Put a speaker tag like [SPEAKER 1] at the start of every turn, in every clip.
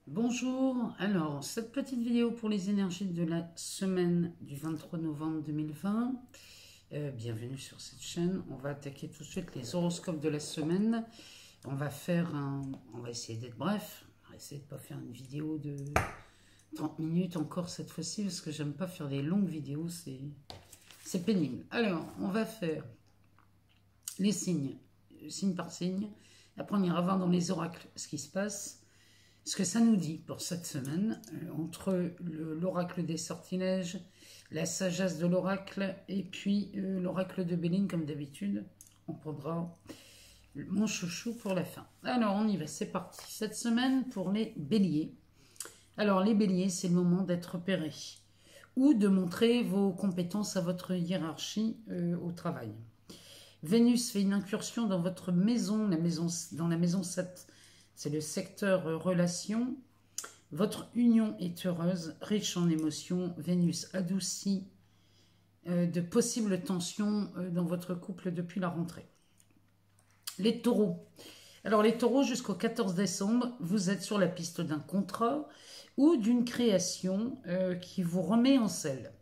[SPEAKER 1] Bonjour, alors cette petite vidéo pour les énergies de la semaine du 23 novembre 2020. Bienvenue sur cette chaîne. On va attaquer tout de suite les horoscopes de la semaine. On va essayer d'être bref. On va essayer de ne pas faire une vidéo de 30 minutes encore cette fois-ci parce que j'aime pas faire des longues vidéos, c'est pénible. Alors, on va faire les signes, signe par signe. Après, on ira voir dans les oracles ce qui se passe. Ce que ça nous dit pour cette semaine, entre l'oracle des sortilèges, la sagesse de l'oracle et puis l'oracle de Béline, comme d'habitude, on prendra mon chouchou pour la fin. Alors, on y va, c'est parti. Cette semaine pour les béliers. Alors, les béliers, c'est le moment d'être repéré ou de montrer vos compétences à votre hiérarchie au travail. Vénus fait une incursion dans votre maison, dans la maison 7. C'est le secteur relations. Votre union est heureuse, riche en émotions. Vénus adoucit de possibles tensions dans votre couple depuis la rentrée. Les taureaux. Alors les taureaux, jusqu'au 14 décembre, vous êtes sur la piste d'un contrat ou d'une création qui vous remet en selle.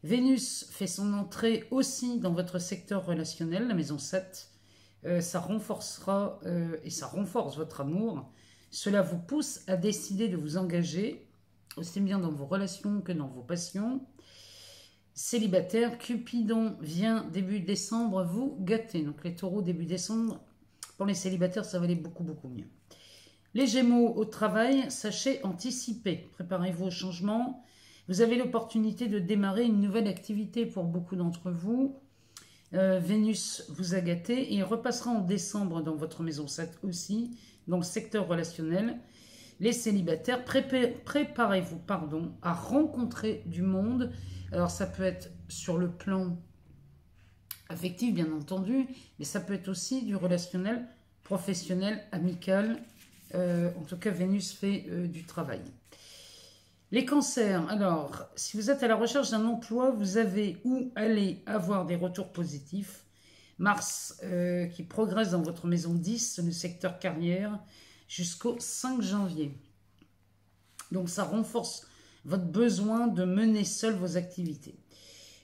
[SPEAKER 1] Vénus fait son entrée aussi dans votre secteur relationnel, la maison 7. Ça renforcera et ça renforce votre amour. Cela vous pousse à décider de vous engager, aussi bien dans vos relations que dans vos passions. Célibataire, Cupidon vient début décembre vous gâter. Donc les taureaux début décembre, pour les célibataires, ça va aller beaucoup mieux. Les gémeaux au travail, sachez anticiper. Préparez-vous au changement. Vous avez l'opportunité de démarrer une nouvelle activité pour beaucoup d'entre vous. Vénus vous a gâté et il repassera en décembre dans votre maison 7 aussi, dans le secteur relationnel. Les célibataires, préparez-vous à rencontrer du monde. Alors ça peut être sur le plan affectif bien entendu, mais ça peut être aussi du relationnel, professionnel, amical. En tout cas, Vénus fait du travail. Les cancers, alors, si vous êtes à la recherche d'un emploi, vous avez ou allez avoir des retours positifs. Mars qui progresse dans votre maison 10, le secteur carrière, jusqu'au 5 janvier. Donc ça renforce votre besoin de mener seul vos activités.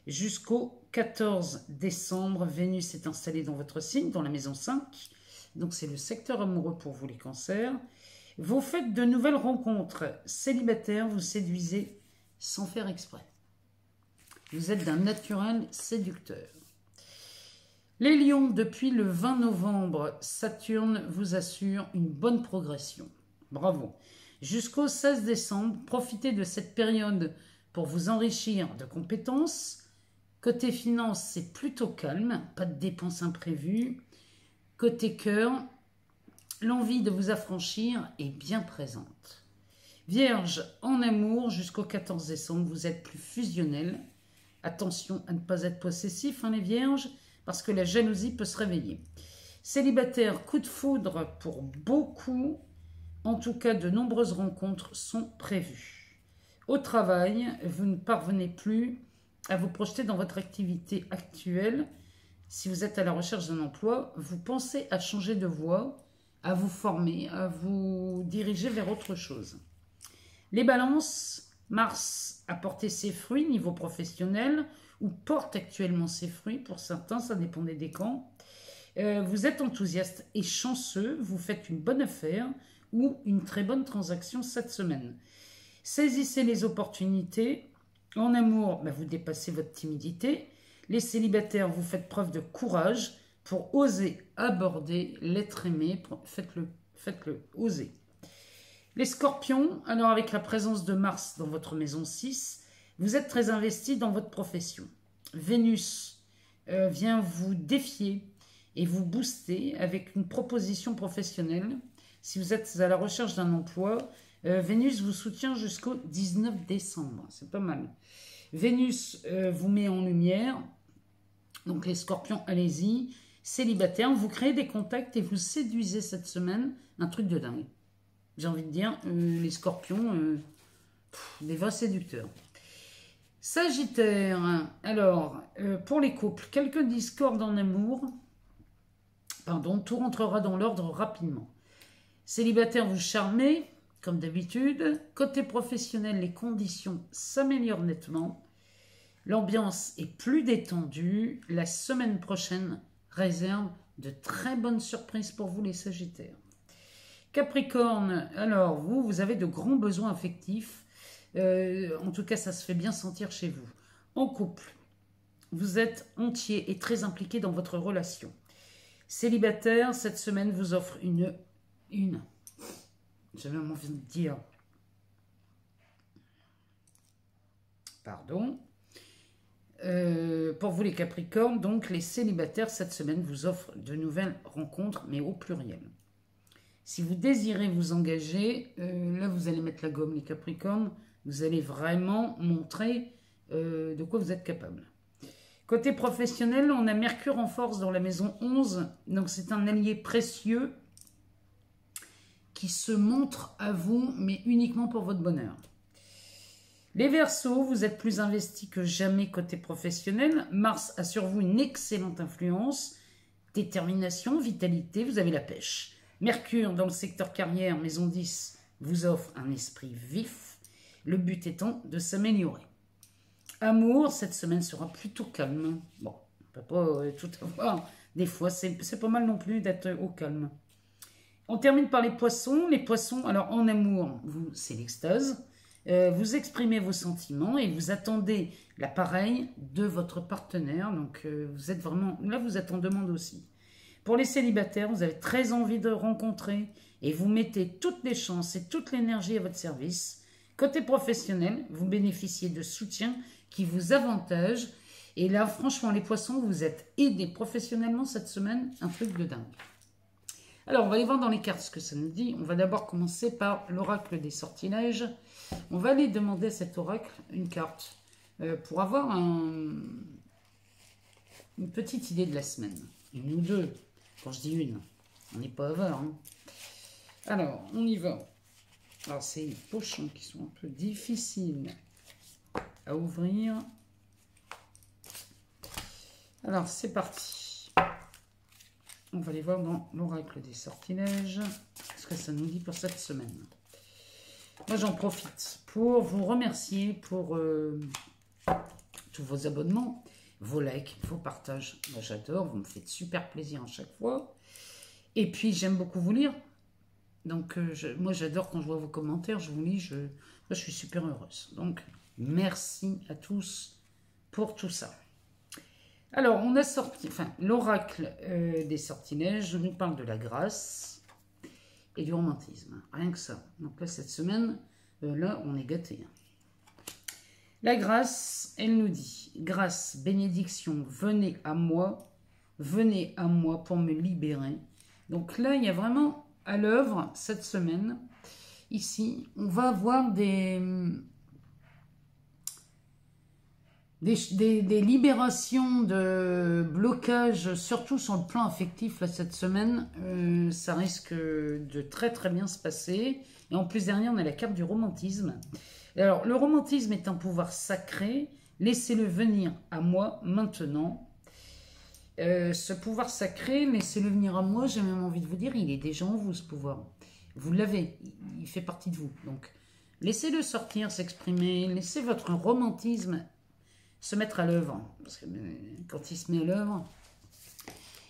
[SPEAKER 1] Jusqu'au 14 décembre, Vénus est installée dans votre signe, dans la maison 5. Donc c'est le secteur amoureux pour vous les cancers. Vous faites de nouvelles rencontres. Célibataire, vous séduisez sans faire exprès. Vous êtes d'un naturel séducteur. Les lions, depuis le 20 novembre, Saturne vous assure une bonne progression. Bravo. Jusqu'au 16 décembre, profitez de cette période pour vous enrichir de compétences. Côté finance, c'est plutôt calme, pas de dépenses imprévues. Côté cœur, l'envie de vous affranchir est bien présente. Vierge, en amour, jusqu'au 14 décembre, vous êtes plus fusionnel. Attention à ne pas être possessif, les vierges, parce que la jalousie peut se réveiller. Célibataire, coup de foudre pour beaucoup. En tout cas, de nombreuses rencontres sont prévues. Au travail, vous ne parvenez plus à vous projeter dans votre activité actuelle. Si vous êtes à la recherche d'un emploi, vous pensez à changer de voie, à vous former, à vous diriger vers autre chose. Les balances, Mars a porté ses fruits niveau professionnel ou porte actuellement ses fruits. Pour certains, ça dépend des décans. Vous êtes enthousiaste et chanceux, vous faites une bonne affaire ou une très bonne transaction cette semaine. Saisissez les opportunités. En amour, vous dépassez votre timidité. Les célibataires, vous faites preuve de courage pour oser aborder l'être aimé. Faites-le, osez. Les scorpions, alors avec la présence de Mars dans votre maison 6, vous êtes très investi dans votre profession. Vénus vient vous défier et vous booster avec une proposition professionnelle. Si vous êtes à la recherche d'un emploi, Vénus vous soutient jusqu'au 19 décembre. C'est pas mal. Vénus vous met en lumière. Donc les scorpions, allez-y. Célibataire, vous créez des contacts et vous séduisez cette semaine. Un truc de dingue. J'ai envie de dire, les scorpions, des vrais séducteurs. Sagittaire, alors, pour les couples, quelques discordes en amour. Tout rentrera dans l'ordre rapidement. Célibataire, vous charmez. comme d'habitude. Côté professionnel, les conditions s'améliorent nettement. L'ambiance est plus détendue. La semaine prochaine réserve de très bonnes surprises pour vous les Sagittaires. Capricorne, alors vous avez de grands besoins affectifs. En tout cas, ça se fait bien sentir chez vous. En couple, vous êtes entier et très impliqué dans votre relation. Célibataire, cette semaine vous offre j'avais envie de dire, pardon, pour vous les Capricornes, donc les célibataires, cette semaine vous offrent de nouvelles rencontres, mais au pluriel. Si vous désirez vous engager, là vous allez mettre la gomme les Capricornes, vous allez vraiment montrer de quoi vous êtes capable. Côté professionnel, on a Mercure en force dans la maison 11, donc c'est un allié précieux qui se montre à vous, mais uniquement pour votre bonheur. Les Verseaux, vous êtes plus investis que jamais côté professionnel. Mars a sur vous une excellente influence, détermination, vitalité, vous avez la pêche. Mercure, dans le secteur carrière, maison 10, vous offre un esprit vif, le but étant de s'améliorer. Amour, cette semaine sera plutôt calme. Bon, on ne peut pas tout avoir. Des fois, c'est pas mal non plus d'être au calme. On termine par les poissons. Les poissons, alors en amour, c'est l'extase. Vous exprimez vos sentiments et vous attendez l'appareil de votre partenaire. Donc, vous êtes vraiment... Là, vous êtes en demande aussi. Pour les célibataires, vous avez très envie de rencontrer et vous mettez toutes les chances et toute l'énergie à votre service. Côté professionnel, vous bénéficiez de soutien qui vous avantage. Et là, franchement, les poissons, vous êtes aidés professionnellement cette semaine. Un truc de dingue. Alors, on va aller voir dans les cartes ce que ça nous dit. On va d'abord commencer par l'oracle des sortilèges. On va aller demander à cet oracle une carte pour avoir une petite idée de la semaine. Une ou deux. Quand je dis une, on n'est pas avare. Hein. Alors, on y va. Alors, c'est les pochons qui sont un peu difficiles à ouvrir. Alors, c'est parti. On va aller voir dans l'oracle des sortilèges ce que ça nous dit pour cette semaine. Moi, j'en profite pour vous remercier pour tous vos abonnements, vos likes, vos partages. Moi, j'adore, vous me faites super plaisir à chaque fois. Et puis, j'aime beaucoup vous lire. Donc, moi, j'adore quand je vois vos commentaires, je vous lis, moi, je suis super heureuse. Donc, merci à tous pour tout ça. Alors, on a sorti, l'oracle des sortilèges nous parle de la grâce et du romantisme. Rien que ça. Donc là, cette semaine, là, on est gâtés. La grâce, elle nous dit, grâce, bénédiction, venez à moi pour me libérer. Donc là, il y a vraiment à l'œuvre cette semaine. Ici, on va avoir des libérations de blocages, surtout sur le plan affectif là, cette semaine. Ça risque de très très bien se passer. Et en plus derrière, on a la carte du romantisme. Alors, le romantisme est un pouvoir sacré. Laissez-le venir à moi maintenant. Ce pouvoir sacré, laissez-le venir à moi. J'ai même envie de vous dire, il est déjà en vous ce pouvoir. Vous l'avez, il fait partie de vous. Donc, laissez-le sortir, s'exprimer. Laissez votre romantisme se mettre à l'œuvre. Parce que quand il se met à l'œuvre,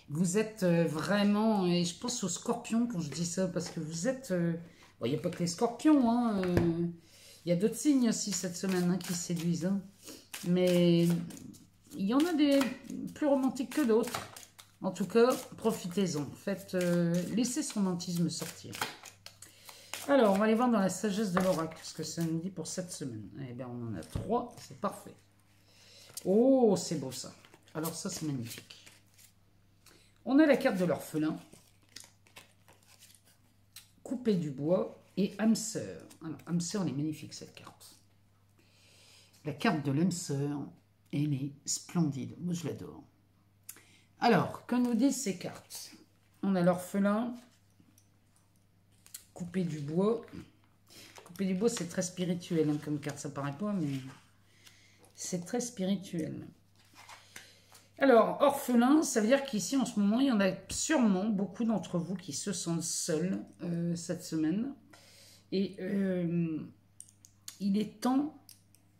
[SPEAKER 1] vous êtes vraiment... Et je pense aux scorpions quand je dis ça, parce que vous êtes... Bon, il n'y a pas que les scorpions, hein. Il y a d'autres signes aussi cette semaine hein, qui séduisent. Hein. Mais il y en a des plus romantiques que d'autres. En tout cas, profitez-en. Laissez son romantisme sortir. Alors, on va aller voir dans la sagesse de l'oracle, ce que ça nous dit pour cette semaine. Eh bien, on en a 3, c'est parfait. Oh, c'est beau ça. Alors ça, c'est magnifique. On a la carte de l'orphelin. Coupé du bois et âme sœur. Alors, âme sœur, elle est magnifique cette carte. La carte de l'âme sœur, elle est splendide. Moi, je l'adore. Alors, que nous disent ces cartes? On a l'orphelin. Coupé du bois. Coupé du bois, c'est très spirituel hein, comme carte. Ça paraît pas, mais... c'est très spirituel. Alors, orphelin, ça veut dire qu'ici, en ce moment, il y en a sûrement beaucoup d'entre vous qui se sentent seuls cette semaine. Et il est temps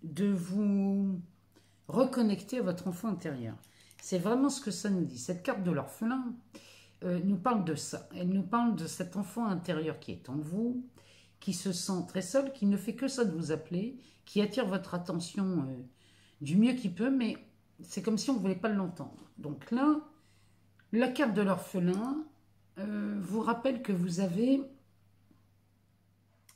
[SPEAKER 1] de vous reconnecter à votre enfant intérieur. C'est vraiment ce que ça nous dit. Cette carte de l'orphelin nous parle de ça. Elle nous parle de cet enfant intérieur qui est en vous, qui se sent très seul, qui ne fait que ça de vous appeler, qui attire votre attention du mieux qu'il peut, mais c'est comme si on ne voulait pas l'entendre. Donc là, la carte de l'orphelin vous rappelle que vous avez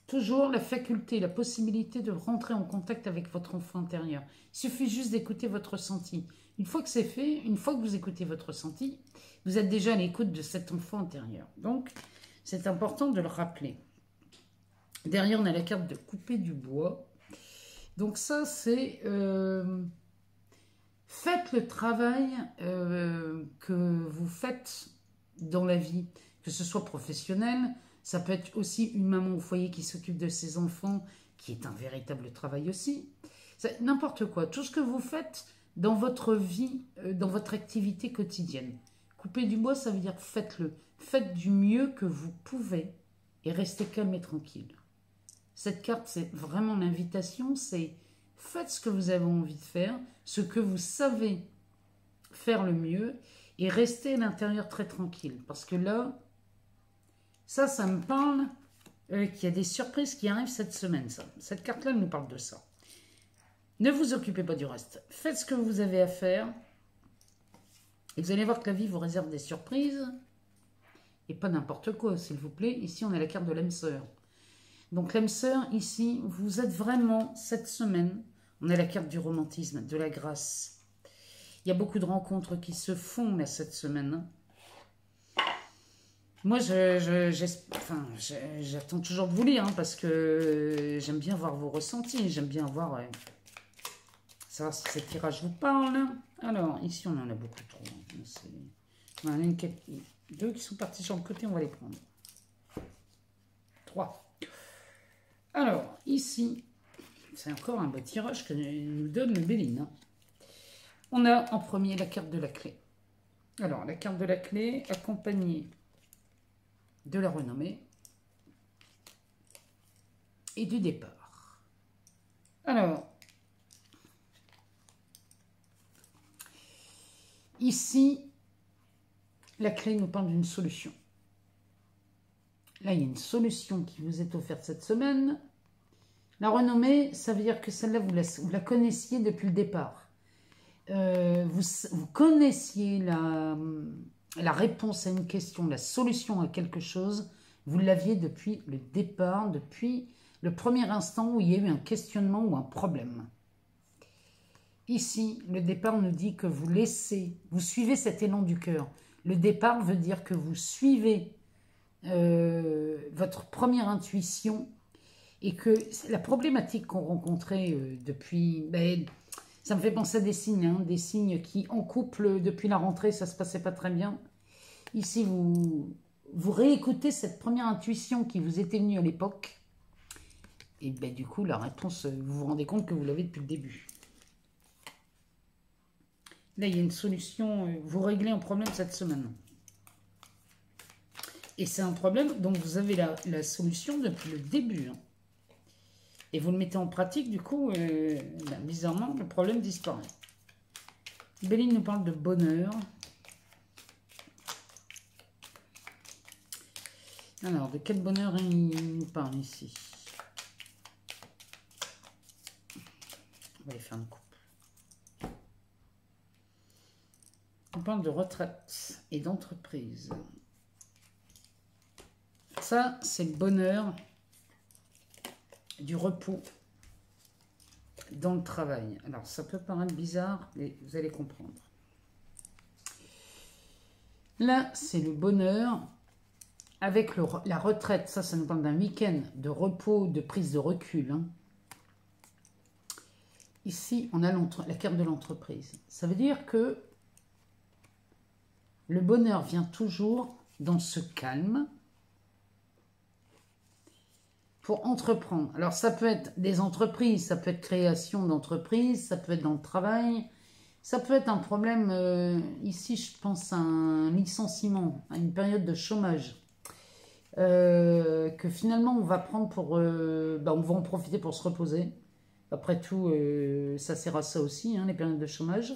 [SPEAKER 1] toujours la faculté, la possibilité de rentrer en contact avec votre enfant intérieur. Il suffit juste d'écouter votre ressenti. Une fois que c'est fait, une fois que vous écoutez votre ressenti, vous êtes déjà à l'écoute de cet enfant intérieur. Donc, c'est important de le rappeler. Derrière, on a la carte de couper du bois. Donc ça, c'est... faites le travail que vous faites dans la vie, que ce soit professionnel. Ça peut être aussi une maman au foyer qui s'occupe de ses enfants, qui est un véritable travail aussi. N'importe quoi, tout ce que vous faites dans votre vie, dans votre activité quotidienne. Couper du bois, ça veut dire faites-le. Faites du mieux que vous pouvez et restez calme et tranquille. Cette carte, c'est vraiment l'invitation, c'est faites ce que vous avez envie de faire, ce que vous savez faire le mieux et restez à l'intérieur très tranquille. Parce que là, ça me parle qu'il y a des surprises qui arrivent cette semaine. Ça. Cette carte-là nous parle de ça. Ne vous occupez pas du reste. Faites ce que vous avez à faire. Et vous allez voir que la vie vous réserve des surprises. Et pas n'importe quoi, s'il vous plaît. Ici, on a la carte de l'âme sœur. Donc, l'âme sœur, ici, vous êtes vraiment, cette semaine, on a la carte du romantisme, de la grâce. Il y a beaucoup de rencontres qui se font, là, cette semaine. Moi, j'attends toujours de vous lire, hein, parce que j'aime bien voir vos ressentis, j'aime bien voir... savoir si ce tirage vous parle. Alors, ici, on en a beaucoup trop. On en a deux qui sont partis sur le côté, on va les prendre. 3. Alors, ici, c'est encore un beau tirage que nous donne le Béline. On a en premier la carte de la clé. Alors, la carte de la clé, accompagnée de la renommée et du départ. Alors, ici, la clé nous parle d'une solution. Là, il y a une solution qui vous est offerte cette semaine. La renommée, ça veut dire que celle-là, vous la connaissiez depuis le départ. Vous connaissiez la réponse à une question, la solution à quelque chose. Vous l'aviez depuis le départ, depuis le premier instant où il y a eu un questionnement ou un problème. Ici, le départ nous dit que vous suivez cet élan du cœur. Le départ veut dire que vous suivez votre première intuition et que la problématique qu'on rencontrait depuis... ça me fait penser à des signes qui, en couple, depuis la rentrée, ça ne se passait pas très bien. Ici, vous réécoutez cette première intuition qui vous était venue à l'époque. Et du coup, la réponse, vous vous rendez compte que vous l'avez depuis le début. Là, il y a une solution. Vous réglez un problème cette semaine. Et c'est un problème, donc vous avez la solution depuis le début. Hein. Et vous le mettez en pratique, du coup, bizarrement, le problème disparaît. Béline nous parle de bonheur. Alors, de quel bonheur il nous parle ici? On va aller faire une coupe. On parle de retraite et d'entreprise. Ça, c'est le bonheur du repos dans le travail. Alors, ça peut paraître bizarre, mais vous allez comprendre. Là, c'est le bonheur avec la retraite. Ça nous parle d'un week-end de repos, de prise de recul. Hein. Ici, on a la carte de l'entreprise. Ça veut dire que le bonheur vient toujours dans ce calme, pour entreprendre. Alors, ça peut être des entreprises, ça peut être création d'entreprises, ça peut être dans le travail, ça peut être un problème, ici, je pense à un licenciement, à une période de chômage. que finalement on va prendre pour... on va en profiter pour se reposer. Après tout, ça sert à ça aussi, hein, les périodes de chômage.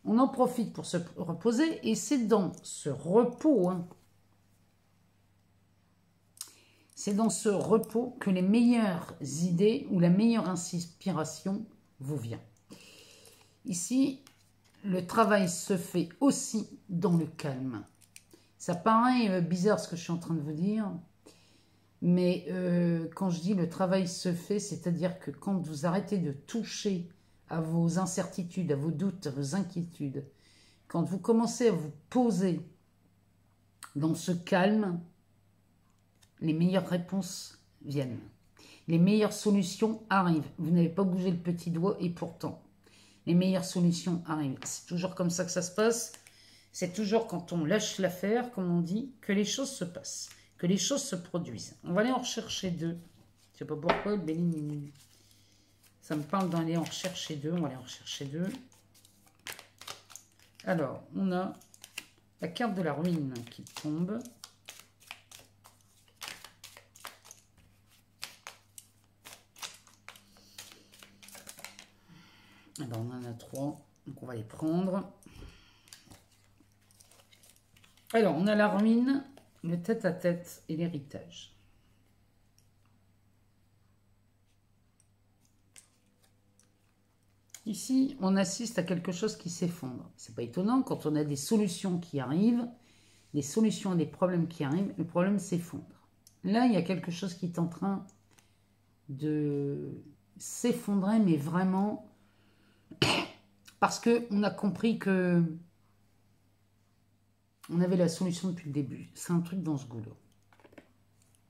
[SPEAKER 1] On en profite pour se reposer et c'est dans ce repos, hein, c'est dans ce repos que les meilleures idées ou la meilleure inspiration vous vient. Ici, le travail se fait aussi dans le calme. Ça paraît bizarre ce que je suis en train de vous dire, mais quand je dis le travail se fait, c'est-à-dire que quand vous arrêtez de toucher à vos incertitudes, à vos doutes, à vos inquiétudes, quand vous commencez à vous poser dans ce calme, les meilleures réponses viennent. Les meilleures solutions arrivent. Vous n'avez pas bougé le petit doigt et pourtant, les meilleures solutions arrivent. C'est toujours comme ça que ça se passe. C'est toujours quand on lâche l'affaire, comme on dit, que les choses se passent, que les choses se produisent. On va aller en rechercher deux. Je ne sais pas pourquoi, le Béline, ça me parle d'aller en rechercher deux. On va aller en rechercher deux. Alors, on a la carte de la ruine qui tombe. Alors, on en a trois, donc on va les prendre. Alors, on a la ruine, le tête-à-tête et l'héritage. Ici, on assiste à quelque chose qui s'effondre. C'est pas étonnant, quand on a des solutions qui arrivent, des solutions à des problèmes qui arrivent, le problème s'effondre. Là, il y a quelque chose qui est en train de s'effondrer, mais vraiment... Parce qu'on a compris que on avait la solution depuis le début. C'est un truc dans ce goût-là.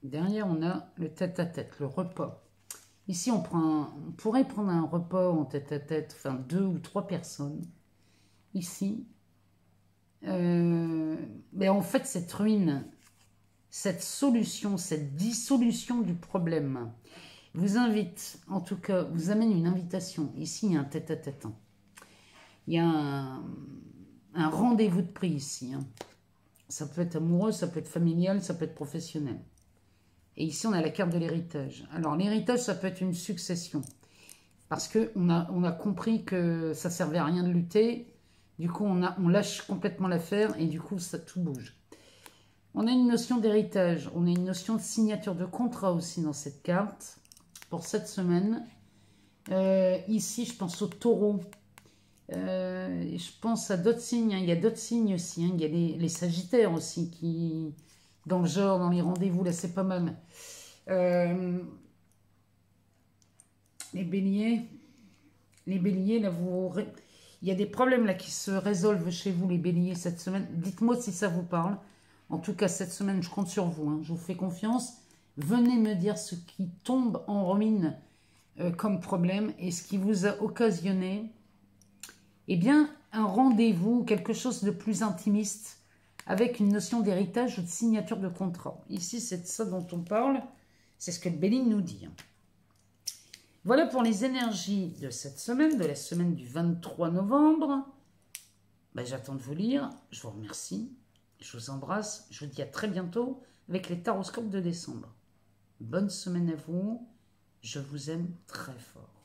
[SPEAKER 1] Derrière, on a le tête-à-tête, le repas. Ici, on pourrait prendre un repas en tête-à-tête, enfin 2 ou 3 personnes. Ici. Mais en fait, cette ruine, cette solution, cette dissolution du problème, vous invite, en tout cas, vous amène une invitation. Ici, il y a un tête-à-tête. Hein. Il y a un rendez-vous de prix ici. Hein. Ça peut être amoureux, ça peut être familial, ça peut être professionnel. Et ici, on a la carte de l'héritage. Alors, l'héritage, ça peut être une succession. Parce qu'on a compris que ça ne servait à rien de lutter. Du coup, on lâche complètement l'affaire et du coup, ça tout bouge. On a une notion d'héritage. On a une notion de signature de contrat aussi dans cette carte. Pour cette semaine. Ici, je pense au taureau. Je pense à d'autres signes, hein. Il y a d'autres signes aussi, hein. Il y a les sagittaires aussi qui, dans le genre, dans les rendez-vous, là c'est pas mal. Les béliers, là il y a des problèmes là qui se résolvent chez vous, les béliers, cette semaine. Dites-moi si ça vous parle. En tout cas, cette semaine, je compte sur vous, hein. Je vous fais confiance. Venez me dire ce qui tombe en ruine comme problème et ce qui vous a occasionné. Eh bien, un rendez-vous, quelque chose de plus intimiste, avec une notion d'héritage ou de signature de contrat. Ici, c'est de ça dont on parle. C'est ce que le Béline nous dit. Voilà pour les énergies de cette semaine, de la semaine du 23 novembre. J'attends de vous lire. Je vous remercie. Je vous embrasse. Je vous dis à très bientôt avec les taroscopes de décembre. Bonne semaine à vous. Je vous aime très fort.